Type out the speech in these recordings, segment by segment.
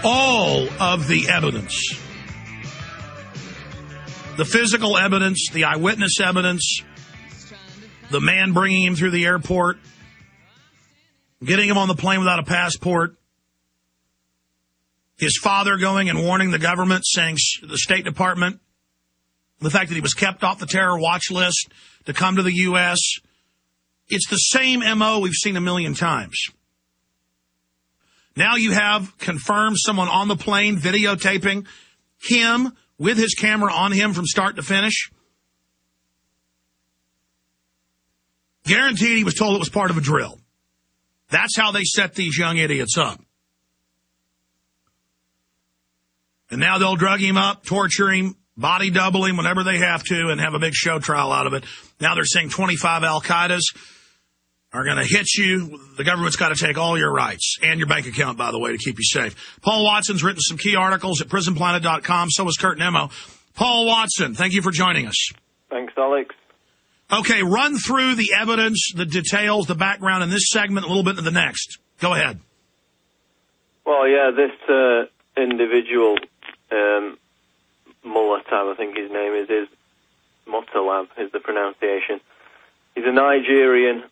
all of the evidence. The physical evidence, the eyewitness evidence, the man bringing him through the airport, getting him on the plane without a passport, his father going and warning the government, saying the State Department, the fact that he was kept off the terror watch list to come to the U.S. It's the same MO we've seen a million times. Now you have confirmed someone on the plane videotaping him with his camera on him from start to finish. Guaranteed he was told it was part of a drill. That's how they set these young idiots up. And now they'll drug him up, torture him, body double him whenever they have to, and have a big show trial out of it. Now they're saying 25 Al-Qaedas are going to hit you. The government's got to take all your rights and your bank account, by the way, to keep you safe. Paul Watson's written some key articles at prisonplanet.com. So has Kurt Nemo. Paul Watson, thank you for joining us. Thanks, Alex. Okay, run through the evidence, the details, the background in this segment, a little bit in the next. Go ahead. Well, yeah, this individual, Mutallab, I think his name is Mutallab is the pronunciation. He's a Nigerian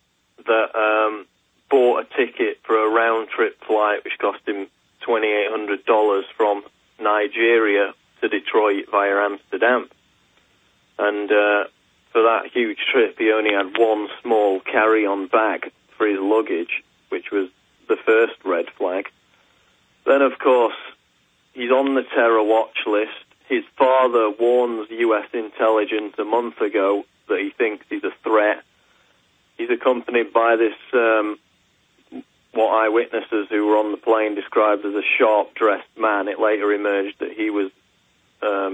that bought a ticket for a round-trip flight which cost him $2,800 from Nigeria to Detroit via Amsterdam. And for that huge trip, he only had one small carry-on bag for his luggage, which was the first red flag. Then, of course, he's on the terror watch list. His father warns U.S. intelligence a month ago that he thinks he's a threat. He's accompanied by this, what eyewitnesses who were on the plane described as a sharp-dressed man. It later emerged that he was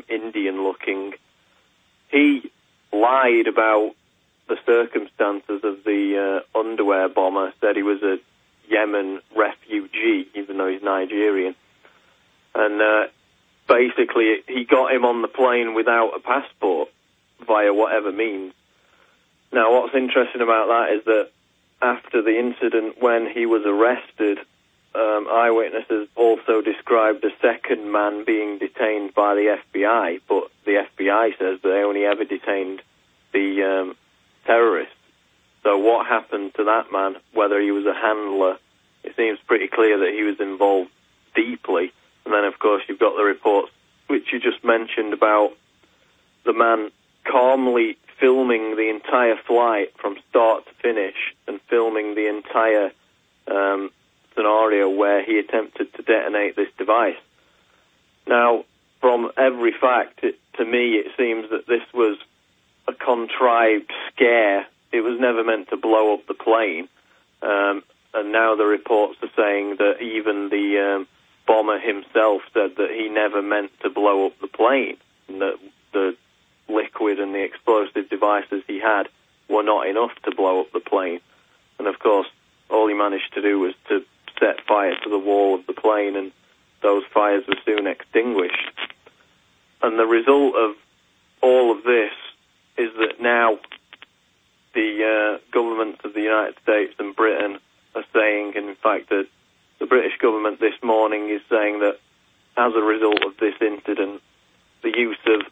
Indian-looking. He lied about the circumstances of the underwear bomber, said he was a Yemen refugee, even though he's Nigerian. And basically, he got him on the plane without a passport via whatever means. Now, what's interesting about that is that after the incident, when he was arrested, eyewitnesses also described a second man being detained by the FBI, but the FBI says that they only ever detained the terrorist. So what happened to that man, whether he was a handler, it seems pretty clear that he was involved deeply. And then, of course, you've got the reports, which you just mentioned, about the man calmly filming the entire flight from start to finish and filming the entire scenario where he attempted to detonate this device. Now, from every fact, to me, it seems that this was a contrived scare. It was never meant to blow up the plane. And now the reports are saying that even the bomber himself said that he never meant to blow up the plane, and that the liquid and the explosive devices he had were not enough to blow up the plane. And of course, all he managed to do was to set fire to the wall of the plane, and those fires were soon extinguished. And the result of all of this is that now the governments of the United States and Britain are saying, and in fact the British government this morning is saying that as a result of this incident, the use of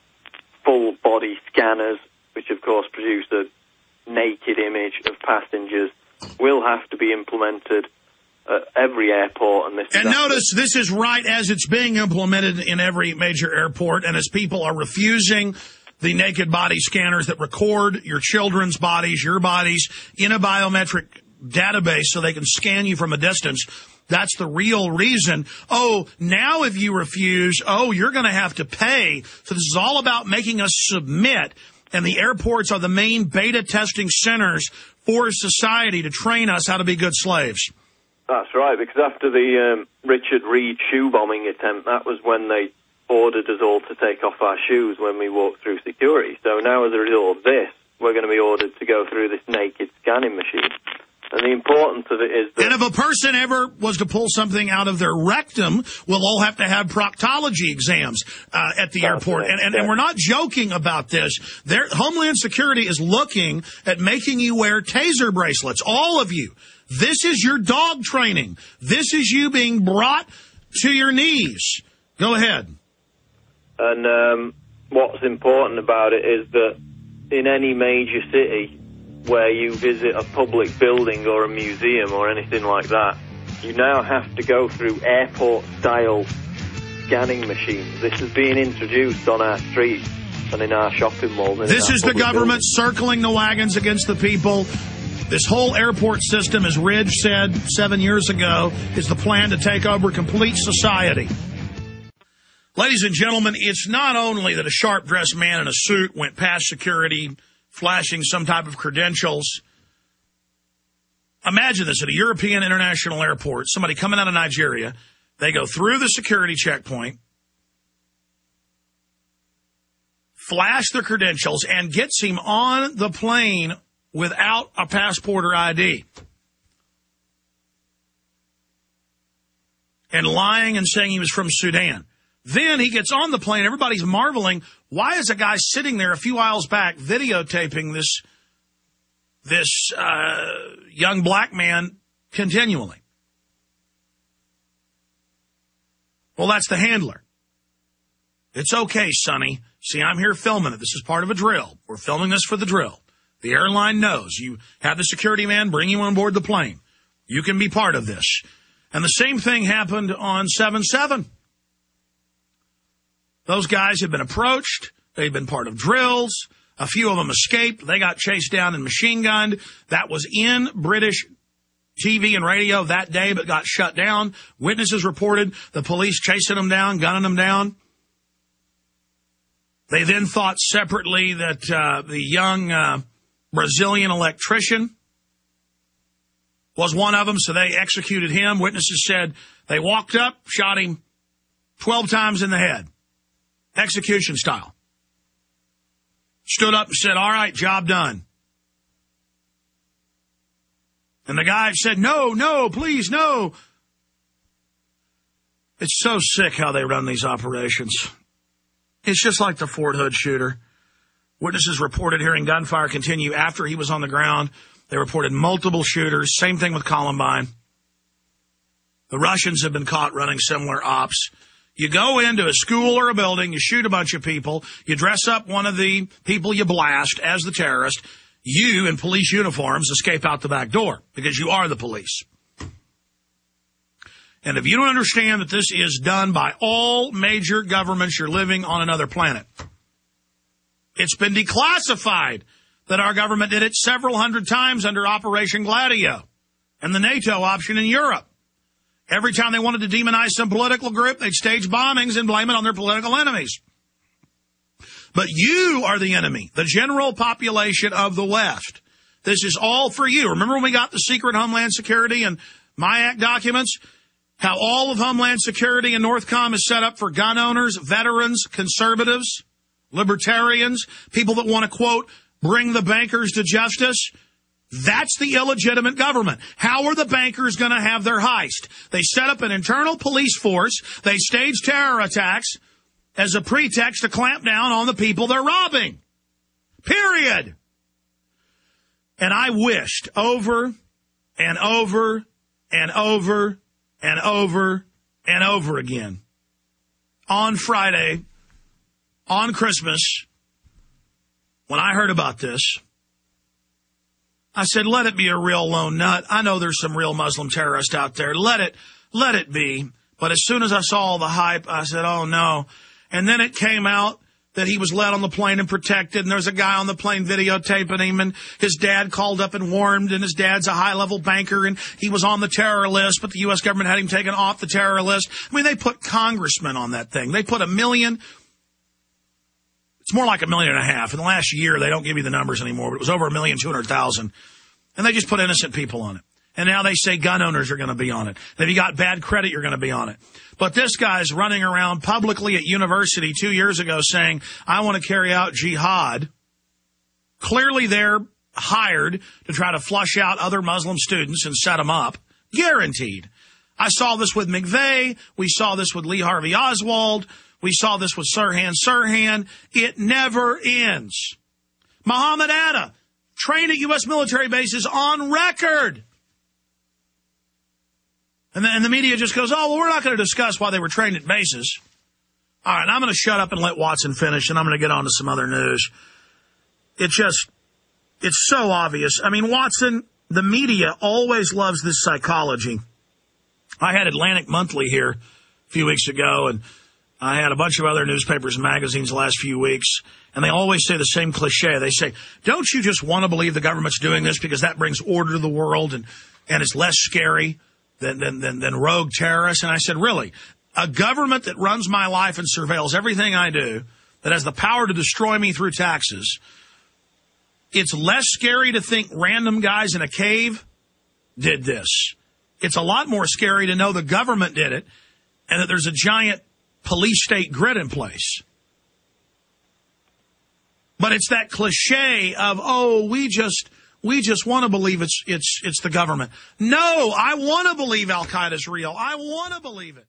full-body scanners, which of course produce a naked image of passengers, will have to be implemented at every airport. And notice this is right as it's being implemented in every major airport, and as people are refusing the naked body scanners that record your children's bodies, your bodies, in a biometric database so they can scan you from a distance. That's the real reason. Oh, now if you refuse, you're going to have to pay. So this is all about making us submit. And the airports are the main beta testing centers for society to train us how to be good slaves. That's right, because after the Richard Reed shoe bombing attempt, that was when they ordered us all to take off our shoes when we walked through security. So now as a result of this, we're going to be ordered to go through this naked scanning machine. And the importance of it is that... And if a person ever was to pull something out of their rectum, we'll all have to have proctology exams at the airport. And we're not joking about this. Homeland Security is looking at making you wear taser bracelets, all of you. This is your dog training. This is you being brought to your knees. Go ahead. And what's important about it is that in any major city where you visit a public building or a museum or anything like that, you now have to go through airport-style scanning machines. This is being introduced on our streets and in our shopping malls. This is the government circling the wagons against the people. This whole airport system, as Ridge said 7 years ago, is the plan to take over complete society. Ladies and gentlemen, it's not only that a sharp-dressed man in a suit went past security, flashing some type of credentials. Imagine this at a European international airport, somebody coming out of Nigeria. They go through the security checkpoint, flash their credentials, and gets him on the plane without a passport or ID. And lying and saying he was from Sudan. Then he gets on the plane. Everybody's marveling. Why is a guy sitting there a few aisles back videotaping this young black man continually? Well, that's the handler. It's okay, Sonny. See, I'm here filming it. This is part of a drill. We're filming this for the drill. The airline knows. You have the security man bring you on board the plane. You can be part of this. And the same thing happened on 7-7. Those guys had been approached. They'd been part of drills. A few of them escaped. They got chased down and machine gunned. That was in British TV and radio that day, but got shut down. Witnesses reported the police chasing them down, gunning them down. They then thought separately that the young Brazilian electrician was one of them, so they executed him. Witnesses said they walked up, shot him 12 times in the head. Execution style. Stood up and said, all right, job done. And the guy said, no, please, no. It's so sick how they run these operations. It's just like the Fort Hood shooter. Witnesses reported hearing gunfire continue after he was on the ground. They reported multiple shooters. Same thing with Columbine. The Russians have been caught running similar ops. You go into a school or a building, you shoot a bunch of people, you dress up one of the people you blast as the terrorist. You, in police uniforms, escape out the back door because you are the police. And if you don't understand that this is done by all major governments, you're living on another planet. It's been declassified that our government did it several hundred times under Operation Gladio and the NATO option in Europe. Every time they wanted to demonize some political group, they'd stage bombings and blame it on their political enemies. But you are the enemy, the general population of the West. This is all for you. Remember when we got the secret Homeland Security and MIAC documents? How all of Homeland Security and Northcom is set up for gun owners, veterans, conservatives, libertarians, people that want to, quote, bring the bankers to justice. That's the illegitimate government. How are the bankers going to have their heist? They set up an internal police force. They stage terror attacks as a pretext to clamp down on the people they're robbing. Period. And I wished over and over and over and over and over again on Friday, on Christmas, when I heard about this, I said, let it be a real lone nut. I know there's some real Muslim terrorists out there. Let it be. But as soon as I saw all the hype, I said, oh, no. And then it came out that he was led on the plane and protected, and there's a guy on the plane videotaping him, and his dad called up and warned, and his dad's a high-level banker, and he was on the terror list, but the U.S. government had him taken off the terror list. I mean, they put congressmen on that thing. They put 1 million. It's more like 1.5 million. In the last year, they don't give you the numbers anymore, but it was over 1,200,000. And they just put innocent people on it. And now they say gun owners are going to be on it. If you got bad credit, you're going to be on it. But this guy's running around publicly at university 2 years ago saying, I want to carry out jihad. Clearly they're hired to try to flush out other Muslim students and set them up. Guaranteed. I saw this with McVeigh. We saw this with Lee Harvey Oswald. We saw this with Sirhan. It never ends. Muhammad Atta, trained at U.S. military bases on record. And the media just goes, oh, well, we're not going to discuss why they were trained at bases. All right, I'm going to shut up and let Watson finish, and I'm going to get on to some other news. It's so obvious. I mean, Watson, the media always loves this psychology. I had Atlantic Monthly here a few weeks ago, and I had a bunch of other newspapers and magazines the last few weeks, and they always say the same cliche. They say, don't you just want to believe the government's doing this because that brings order to the world and it's less scary than rogue terrorists? And I said, really? A government that runs my life and surveils everything I do, that has the power to destroy me through taxes, it's less scary to think random guys in a cave did this. It's a lot more scary to know the government did it and that there's a giant police state grid in place. But it's that cliche of, oh, we just want to believe it's the government. No, I want to believe Al-Qaeda's real. I want to believe it.